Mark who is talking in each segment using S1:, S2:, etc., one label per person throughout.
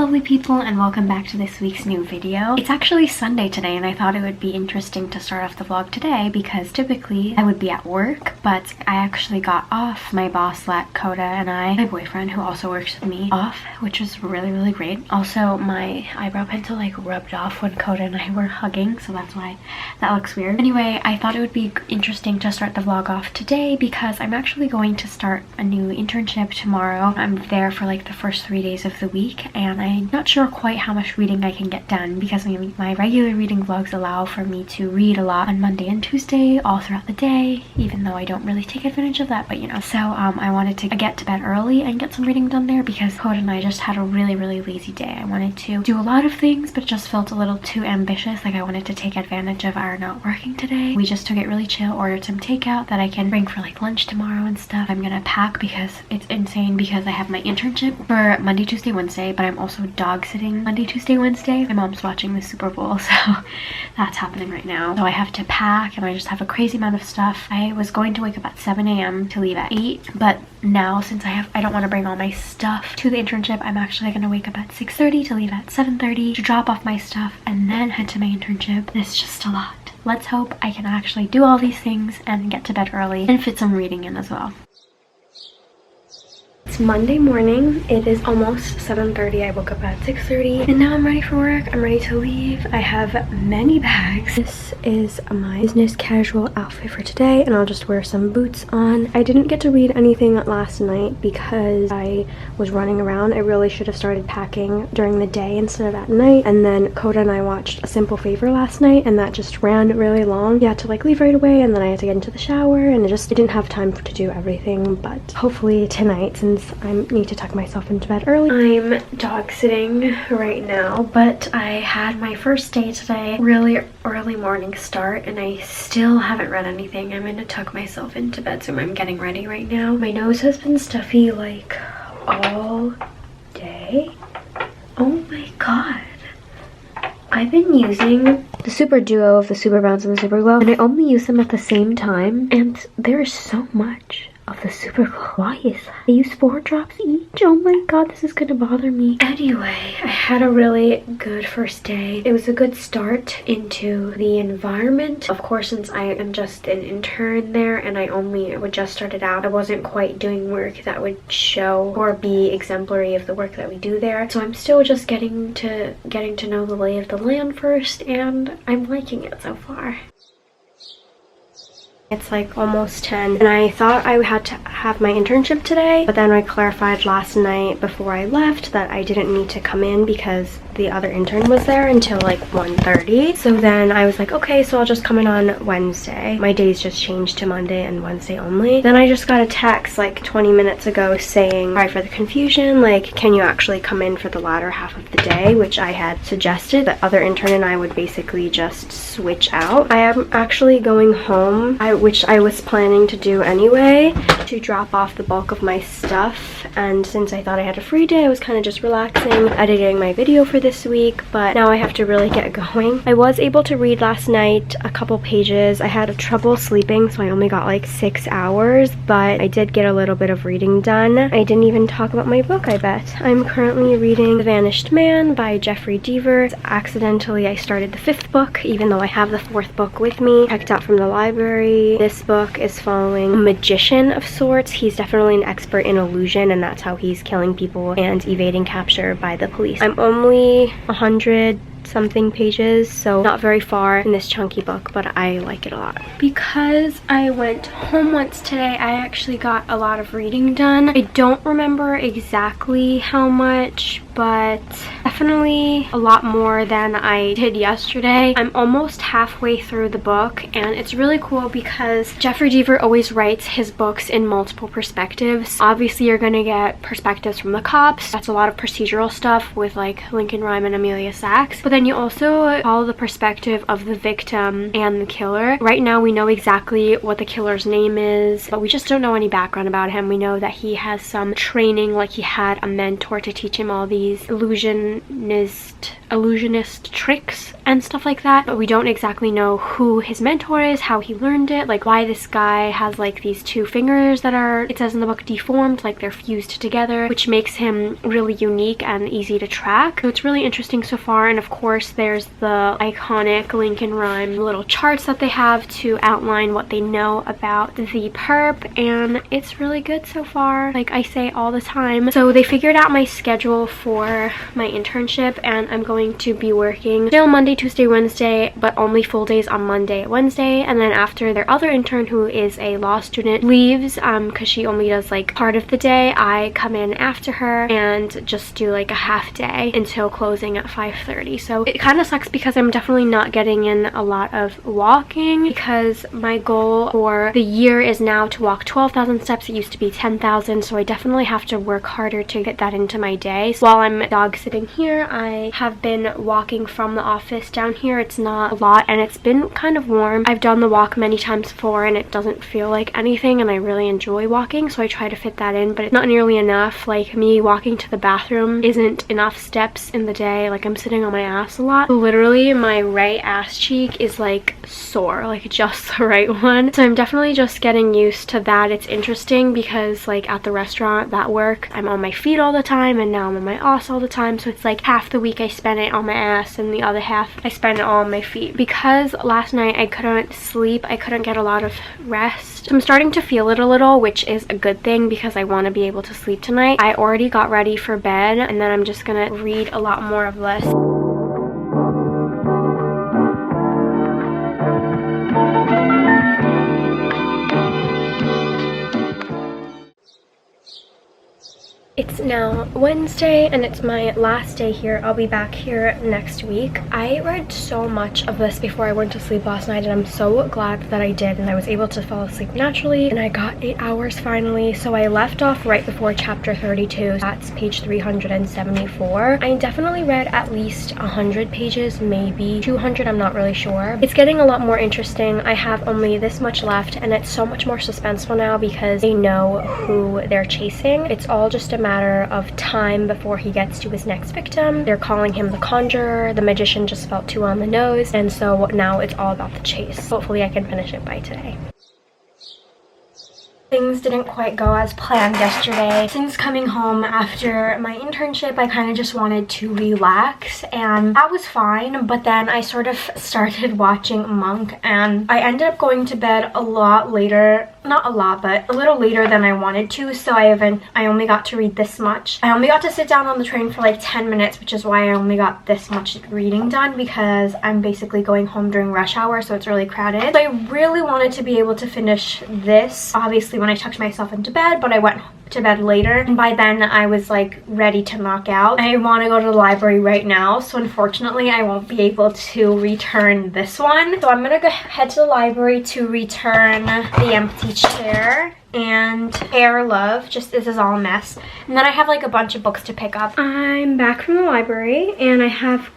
S1: lovely people, and welcome back to this week's new video. It's actually Sunday today, and I thought it would be interesting to start off the vlog today because typically I would be at work, but I actually got off. My boss let Coda and my boyfriend, who also works with me, off, which was really great. Also, my eyebrow pencil like rubbed off when Coda and I were hugging, so that's why that looks weird. Anyway, I thought it would be interesting to start the vlog off today because I'm actually going to start a new internship tomorrow. I'm there for like the first 3 days of the week, and I'm not sure quite how much reading I can get done because my regular reading vlogs allow for me to read a lot on Monday and Tuesday all throughout the day, even though I don't really take advantage of that, but you know. So I wanted to get to bed early and get some reading done there because Coda and I just had a really lazy day. I wanted to do a lot of things, but it just felt a little too ambitious. Like I wanted to take advantage of our not working today. We just took it really chill, ordered some takeout that I can bring for like lunch tomorrow and stuff. I'm gonna pack because it's insane because I have my internship for Monday, Tuesday, Wednesday, but I'm also dog sitting Monday, Tuesday, Wednesday. My mom's watching the Super Bowl, so that's happening right now. So I have to pack and I just have a crazy amount of stuff. I was going to wake up at 7 a.m. to leave at 8, but now since I don't want to bring all my stuff to the internship, I'm actually going to wake up at 6:30 to leave at 7:30 to drop off my stuff and then head to my internship. It's just a lot. Let's hope I can actually do all these things and get to bed early and fit some reading in as well. It's Monday morning. It is almost 7:30. I woke up at 6:30 and now I'm ready for work. I'm ready to leave. I have many bags. This is my business casual outfit for today, and I'll just wear some boots on. I didn't get to read anything last night because I was running around. I really should have started packing during the day instead of at night. And then Coda and I watched A Simple Favor last night, and that just ran really long. You had to like leave right away, and then I had to get into the shower, and I didn't have time to do everything. But hopefully tonight, since I need to tuck myself into bed early. I'm dog sitting right now, but I had my first day today, really early morning start, and I still haven't read anything. I'm gonna tuck myself into bed, so I'm getting ready right now. My nose has been stuffy like all day. Oh my god. I've been using the Super Duo of the Super Bounce and the Super Glow, and I only use them at the same time, and there is so much of the Super Glow. Why is that? I use 4 drops each. Oh my god, this is gonna bother me. Anyway, I had a really good first day. It was a good start into the environment. Of course, since I am just an intern there and I would just started out, I wasn't quite doing work that would show or be exemplary of the work that we do there. So I'm still just getting to know the lay of the land first, and I'm liking it so far. It's like almost 10, and I thought I had to have my internship today, but then I clarified last night before I left that I didn't need to come in because the other intern was there until like 1:30. So then I was like, okay, so I'll just come in on Wednesday. My days just changed to Monday and Wednesday only. Then I just got a text like 20 minutes ago saying, sorry for the confusion, like, can you actually come in for the latter half of the day, which I had suggested. The other intern and I would basically just switch out. I am actually going home, which I was planning to do anyway, to drop off the bulk of my stuff. And since I thought I had a free day, I was kind of just relaxing, editing my video for this week, but now I have to really get going. I was able to read last night a couple pages. I had trouble sleeping, so I only got like 6 hours, but I did get a little bit of reading done. I didn't even talk about my book, I bet. I'm currently reading The Vanished Man by Jeffery Deaver. Accidentally, I started the 5th book, even though I have the 4th book with me, checked out from the library. This book is following a magician of sorts. He's definitely an expert in illusion, and that's how he's killing people and evading capture by the police. I'm only 100 something pages, so not very far in this chunky book, but I like it a lot. Because I went home once today, I actually got a lot of reading done. I don't remember exactly how much, but definitely a lot more than I did yesterday. I'm almost halfway through the book, and it's really cool because Jeffery Deaver always writes his books in multiple perspectives. Obviously, you're gonna get perspectives from the cops. That's a lot of procedural stuff with like Lincoln Rhyme and Amelia Sachs. But then you also follow the perspective of the victim and the killer. Right now, we know exactly what the killer's name is, but we just don't know any background about him. We know that he has some training, like he had a mentor to teach him all these these illusionist tricks and stuff like that, but we don't exactly know who his mentor is, how he learned it, like why this guy has like these two fingers that are, it says in the book, deformed, like they're fused together, which makes him really unique and easy to track. So it's really interesting so far. And of course there's the iconic Lincoln Rhyme little charts that they have to outline what they know about the perp, and it's really good so far, like I say all the time. So they figured out my schedule for my internship, and I'm going to be working still Monday, Tuesday, Wednesday, but only full days on Monday, Wednesday, and then after their other intern, who is a law student, leaves because she only does like part of the day, I come in after her and just do like a half day until closing at 5:30. So it kind of sucks because I'm definitely not getting in a lot of walking, because my goal for the year is now to walk 12,000 steps. It used to be 10,000, so I definitely have to work harder to get that into my day. So while I'm dog sitting here, I have been walking from the office down here. It's not a lot and it's been kind of warm. I've done the walk many times before and it doesn't feel like anything, and I really enjoy walking, so I try to fit that in, but it's not nearly enough. Like me walking to the bathroom isn't enough steps in the day. Like I'm sitting on my ass a lot. Literally my right ass cheek is like sore, like just the right one. So I'm definitely just getting used to that. It's interesting because like at the restaurant that work, I'm on my feet all the time, and now I'm on my ass all the time. So it's like half the week I spend it on my ass and the other half I spend it all on my feet. Because last night I couldn't sleep, I couldn't get a lot of rest. So I'm starting to feel it a little, which is a good thing because I want to be able to sleep tonight. I already got ready for bed, and then I'm just gonna read a lot more of this. It's now Wednesday and it's my last day here. I'll be back here next week. I read so much of this before I went to sleep last night, and I'm so glad that I did, and I was able to fall asleep naturally, and I got 8 hours finally. So I left off right before chapter 32. That's page 374. I definitely read at least 100 pages, maybe 200, I'm not really sure. It's getting a lot more interesting. I have only this much left, and it's so much more suspenseful now because they know who they're chasing. It's all just a matter of time before he gets to his next victim. They're calling him the Conjurer. The magician just felt too on the nose, and so now it's all about the chase. Hopefully I can finish it by today. Things didn't quite go as planned yesterday. Since coming home after my internship, I kind of just wanted to relax, and that was fine, but then I sort of started watching Monk, and I ended up going to bed a lot later. Not a lot, but a little later than I wanted to, so I only got to read this much. I only got to sit down on the train for like 10 minutes, which is why I only got this much reading done, because I'm basically going home during rush hour, so it's really crowded. So I really wanted to be able to finish this, obviously, when I tucked myself into bed, but I went to bed later, and by then I was like ready to knock out. I want to go to the library right now, so unfortunately I won't be able to return this one. So I'm gonna go head to the library to return The Empty Chair and Hair Love. Just this is all a mess, and then I have like a bunch of books to pick up. I'm back from the library and I have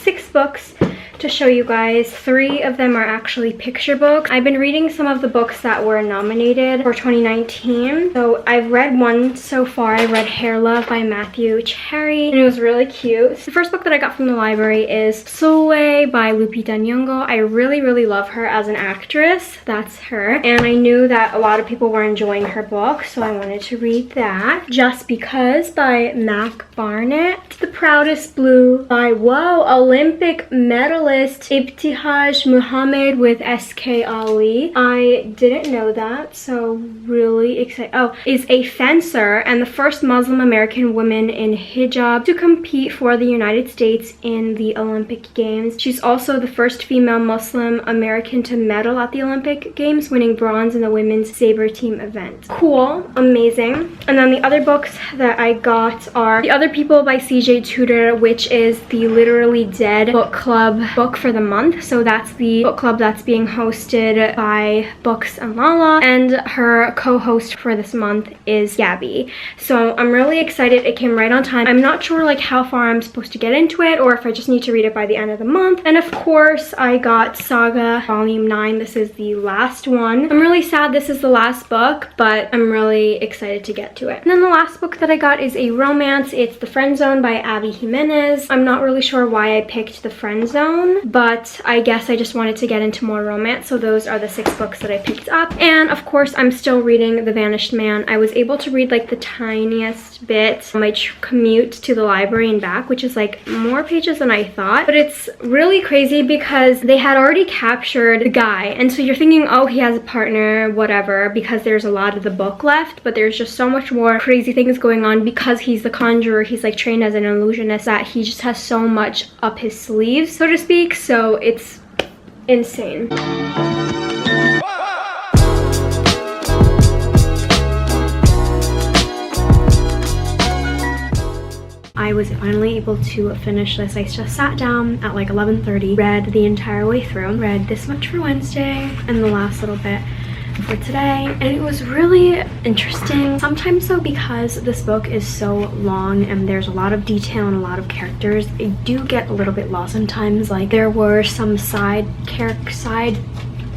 S1: 6 books to show you guys. 3 of them are actually picture books. I've been reading some of the books that were nominated for 2019. So I've read one so far. I read Hair Love by Matthew Cherry, and it was really cute. The first book that I got from the library is Sulwe by Lupita Nyong'o. I really love her as an actress. That's her. And I knew that a lot of people were enjoying her book, so I wanted to read that. Just Because by Mac Barnett. The Proudest Blue by, whoa, Olympic medalist Ibtihaj Muhammad with S.K. Ali. I didn't know that, so really excited. Oh, is a fencer and the first Muslim American woman in hijab to compete for the United States in the Olympic Games. She's also the first female Muslim American to medal at the Olympic Games, winning bronze in the women's saber team event. Cool, amazing. And then the other books that I got are The Other People by C.J. Tudor, which is the Literally Dead book club book for the month. So that's the book club that's being hosted by Books and Lala, and her co-host for this month is Gabby. So I'm really excited. It came right on time. I'm not sure like how far I'm supposed to get into it or if I just need to read it by the end of the month. And of course I got Saga volume 9. This is the last one. I'm really sad this is the last book, but I'm really excited to get to it. And then the last book that I got is a romance. It's The Friend Zone by Abby Jimenez. I'm not really sure why I picked The Friend Zone, but I guess I just wanted to get into more romance. So those are the 6 books that I picked up. And of course I'm still reading The Vanished Man. I was able to read like the tiniest bit on my commute to the library and back, which is like more pages than I thought. But it's really crazy because they had already captured the guy, and so you're thinking, oh, he has a partner, whatever, because there's a lot of the book left, but there's just so much more crazy things going on because he's the conjurer. He's like trained as an illusionist, that he just has so much up his sleeves, so to speak. So it's insane. I was finally able to finish this. I just sat down at like 11:30, read the entire way through, read this much for Wednesday and the last little bit for today, and it was really interesting. Sometimes though, because this book is so long and there's a lot of detail and a lot of characters, I do get a little bit lost sometimes. Like there were some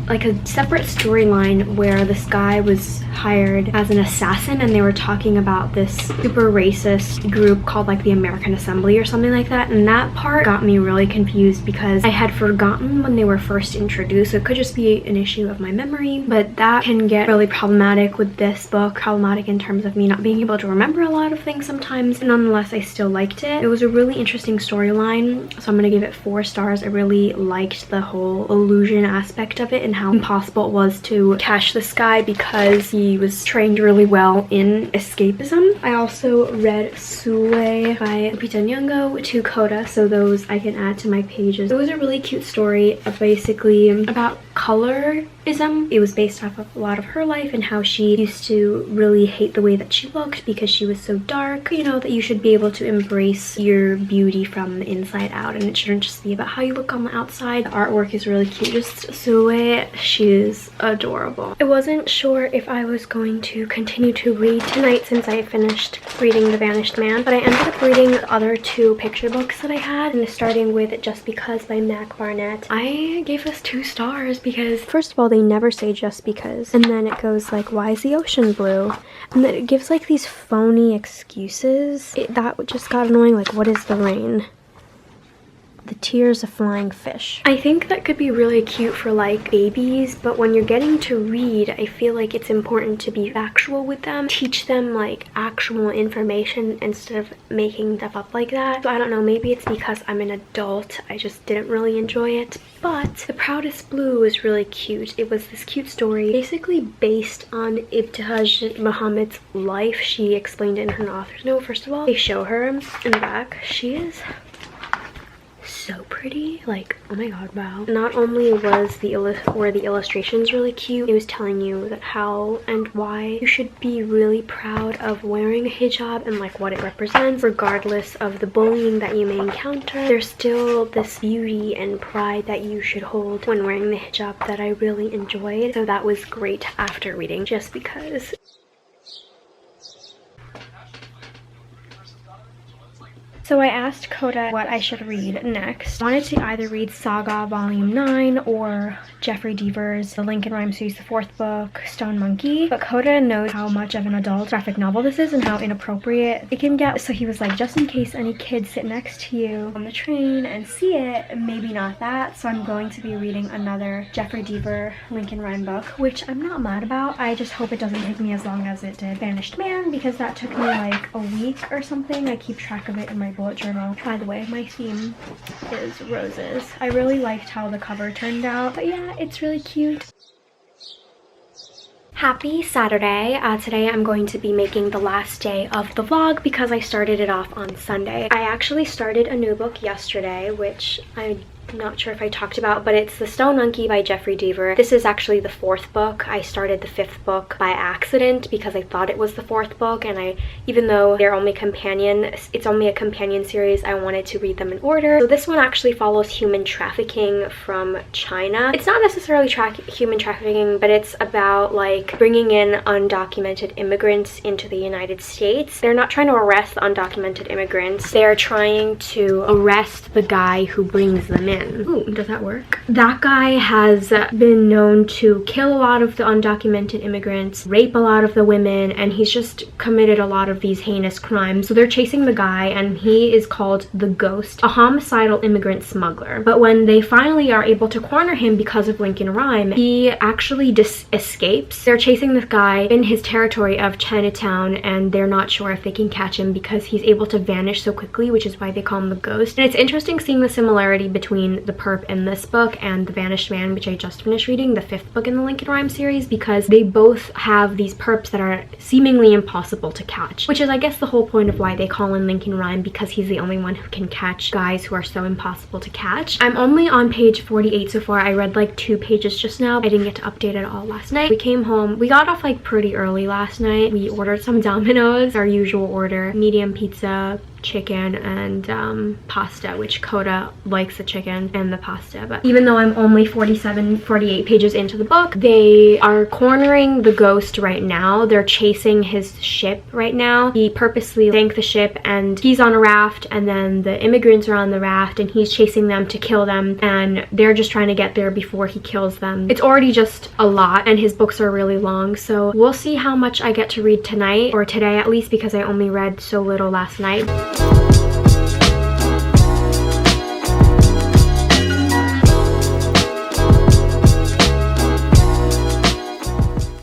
S1: like a separate storyline where this guy was hired as an assassin, and they were talking about this super racist group called like the American Assembly or something like that, and that part got me really confused because I had forgotten when they were first introduced. So it could just be an issue of my memory, but that can get really problematic with this book. Problematic in terms of me not being able to remember a lot of things sometimes. Nonetheless, I still liked it. It was a really interesting storyline, so I'm gonna give it 4 stars. I really liked the whole illusion aspect of it and how impossible it was to catch this guy because he was trained really well in escapism. I also read Sulwe by Lupita and Nyong'o to Coda, so those I can add to my pages. It was a really cute story of basically about colorism. It was based off of a lot of her life and how she used to really hate the way that she looked because she was so dark. You know, that you should be able to embrace your beauty from the inside out, and it shouldn't just be about how you look on the outside. The artwork is really cute. Just Sulwe, she is adorable. I wasn't sure if I was going to continue to read tonight since I finished reading The Vanished Man, but I ended up reading the other 2 picture books that I had, and starting with Just Because by Barnett. I gave this 2 stars because first of all, they never say just because, and then it goes like, why is the ocean blue? And then it gives like these phony excuses. That just got annoying. Like, what is the rain? The tears of flying fish. I think that could be really cute for like babies, but when you're getting to read, I feel like it's important to be factual with them. Teach them like actual information instead of making stuff up like that. So I don't know, maybe it's because I'm an adult. I just didn't really enjoy it. But The Proudest Blue was really cute. It was this cute story basically based on Ibtihaj Muhammad's life. She explained it in her author's note. First of all, they show her in the back. She is so pretty. Like, oh my god, wow. Not only was the illustrations really cute, it was telling you that how and why you should be really proud of wearing a hijab and like what it represents, regardless of the bullying that you may encounter. There's still this beauty and pride that you should hold when wearing the hijab that I really enjoyed. So that was great after reading Just Because. So I asked Coda what I should read next. I wanted to either read Saga Volume 9 or Jeffery Deaver's The Lincoln Rhyme Series, the 4th book, Stone Monkey. But Coda knows how much of an adult graphic novel this is and how inappropriate it can get. So he was like, just in case any kids sit next to you on the train and see it, maybe not that. So I'm going to be reading another Jeffery Deaver Lincoln Rhyme book, which I'm not mad about. I just hope it doesn't take me as long as it did Vanished Man, because that took me like a week or something. I keep track of it in my bullet journal. By the way, my theme is roses. I really liked how the cover turned out, but yeah, it's really cute. Happy Saturday. Today I'm going to be making the last day of the vlog because I started it off on Sunday. I actually started a new book yesterday, which I I'm not sure if I talked about, but it's The Stone Monkey by Jeffery Deaver. This is actually the 4th book. I started the 5th book by accident because I thought it was the 4th book, and even though it's only a companion series, I wanted to read them in order. So this one actually follows human trafficking from China. It's not necessarily human trafficking, but it's about like bringing in undocumented immigrants into the United States. They're not trying to arrest the undocumented immigrants. They're trying to arrest the guy who brings them in. Ooh, does that work? That guy has been known to kill a lot of the undocumented immigrants, rape a lot of the women, and he's just committed a lot of these heinous crimes. So they're chasing the guy, and he is called the Ghost, a homicidal immigrant smuggler. But when they finally are able to corner him because of Lincoln Rhyme, he actually escapes. They're chasing this guy in his territory of Chinatown, and they're not sure if they can catch him because he's able to vanish so quickly, which is why they call him the Ghost. And it's interesting seeing the similarity between The Perp in this book and The Vanished Man, which I just finished reading, the 5th book in the Lincoln Rhyme series, because they both have these perps that are seemingly impossible to catch, which is I guess the whole point of why they call in Lincoln Rhyme, because he's the only one who can catch guys who are so impossible to catch. I'm only on page 48 so far. I read like 2 pages just now. I didn't get to update it all last night. We came home. We got off like pretty early last night. We ordered some Domino's, our usual order, medium pizza, chicken, and pasta, which Coda likes the chicken and the pasta. But even though I'm only 48 pages into the book, they are cornering the Ghost right now. They're chasing his ship right now. He purposely sank the ship, and he's on a raft, and then the immigrants are on the raft, and he's chasing them to kill them, and they're just trying to get there before he kills them. It's already just a lot, and his books are really long, so we'll see how much I get to read tonight, or today at least, because I only read so little last night.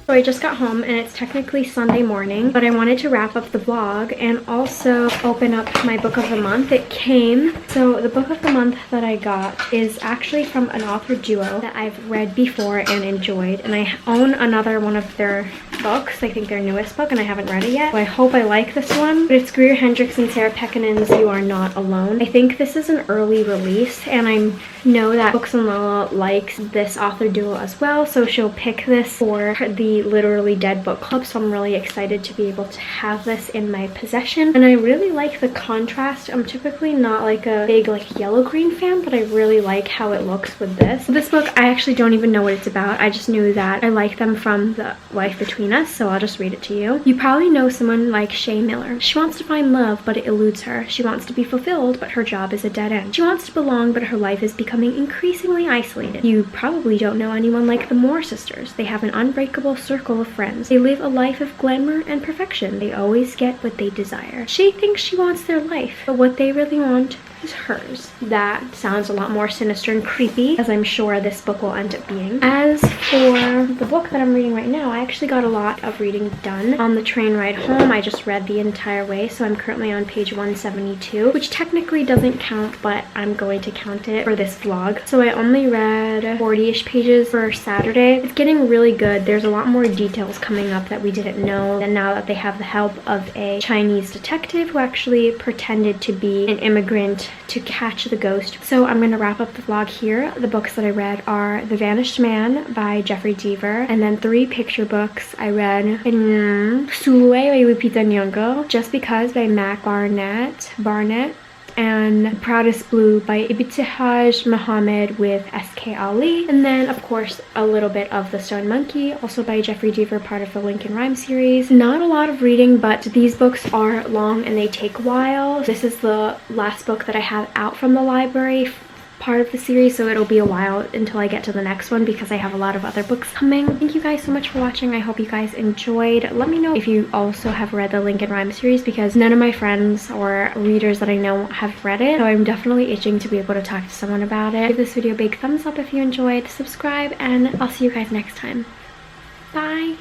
S1: So I just got home, and it's technically Sunday morning, but I wanted to wrap up the vlog and also open up my book of the month. It came. So the book of the month that I got is actually from an author duo that I've read before and enjoyed, and I own another one of their books. I think their newest book, and I haven't read it yet. So I hope I like this one. But it's Greer, Hendricks, and Pekkanen's You Are Not Alone. I think this is an early release, and I know that Books and Lola likes this author duo as well, so she'll pick this for the Literally Dead book club, so I'm really excited to be able to have this in my possession. And I really like the contrast. I'm typically not like a big like yellow green fan, but I really like how it looks with this. This book, I actually don't even know what it's about. I just knew that I like them from The Life Between Us, so I'll just read it to you. You probably know someone like Shay Miller. She wants to find love, but it eludes her. She wants to be fulfilled, but her job is a dead end. She wants to belong, but her life is becoming increasingly isolated. You probably don't know anyone like the Moore sisters. They have an unbreakable circle of friends. They live a life of glamour and perfection. They always get what they desire. She thinks she wants their life, but what they really want is hers. That sounds a lot more sinister and creepy, as I'm sure this book will end up being. As for the book that I'm reading right now, I actually got a lot of reading done on the train ride home. I just read the entire way, so I'm currently on page 172, which technically doesn't count, but I'm going to count it for this vlog. So I only read 40-ish pages for Saturday. It's getting really good. There's a lot more details coming up that we didn't know, and now that they have the help of a Chinese detective who actually pretended to be an immigrant to catch the ghost. So I'm going to wrap up the vlog here. The books that I read are The Vanished Man by Jeffery Deaver, and then 3 picture books. I read Sulwe by Lupita Nyong'o, Just Because by Barnett, and Proudest Blue by Ibtihaj Muhammad with S.K. Ali. And then, of course, a little bit of The Stone Monkey, also by Jeffery Deaver, part of the Lincoln Rhyme series. Not a lot of reading, but these books are long and they take a while. This is the last book that I have out from the library, part of the series, so it'll be a while until I get to the next one because I have a lot of other books coming. Thank you guys so much for watching. I hope you guys enjoyed. Let me know if you also have read the Lincoln Rhyme series, because none of my friends or readers that I know have read it, so I'm definitely itching to be able to talk to someone about it. Give this video a big thumbs up if you enjoyed, subscribe, and I'll see you guys next time. Bye!